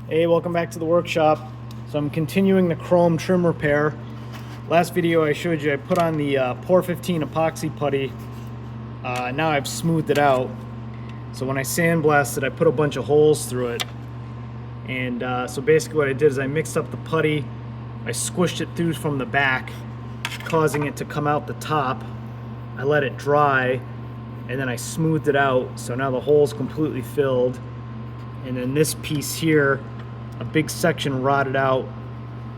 Hey, welcome back to the workshop. So I'm continuing the chrome trim repair. Last video I showed you I put on the Pour 15 epoxy putty. Now I've smoothed it out. So when I sandblasted, I put a bunch of holes through it. And so basically what I did is I mixed up the putty, I squished it through from the back, causing it to come out the top. I let it dry, and then I smoothed it out. So now the hole's completely filled. And then this piece here, a big section rotted out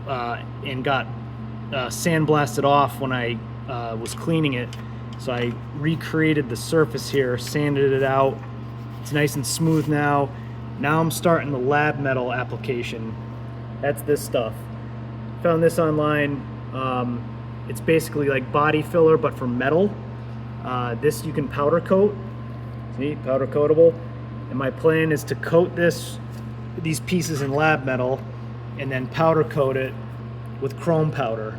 and got sandblasted off when I was cleaning it. So I recreated the surface here, sanded it out. It's nice and smooth now. Now I'm starting the Lab Metal application. That's this stuff. Found this online. It's basically like body filler, but for metal. This you can powder coat. See, powder coatable. And my plan is to coat these pieces in Lab Metal and then powder coat it with chrome powder.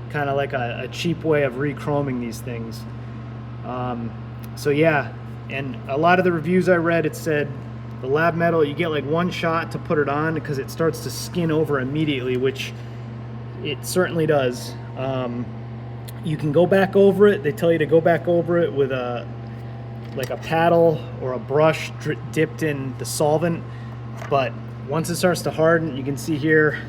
Kind of like a cheap way of re-chroming these things. So yeah, and a lot of the reviews I read, it said the Lab Metal, you get like one shot to put it on because it starts to skin over immediately, which it certainly does. You can go back over it. They tell you to go back over it with like a paddle or a brush dipped in the solvent, but once it starts to harden, you can see here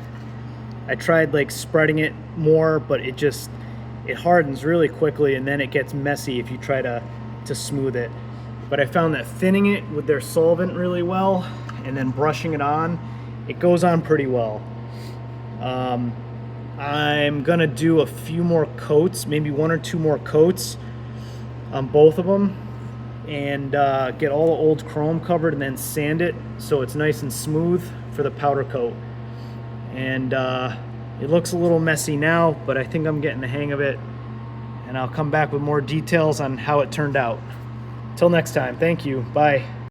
I tried like spreading it more, but it hardens really quickly, and then it gets messy if you try to smooth it. But I found that thinning it with their solvent really well and then brushing it on, it goes on pretty well. I'm gonna do a few more coats, maybe one or two more coats on both of them, and get all the old chrome covered and then sand it so it's nice and smooth for the powder coat. And it looks a little messy now, but I think I'm getting the hang of it, and I'll come back with more details on how it turned out. Till next time, thank you, bye.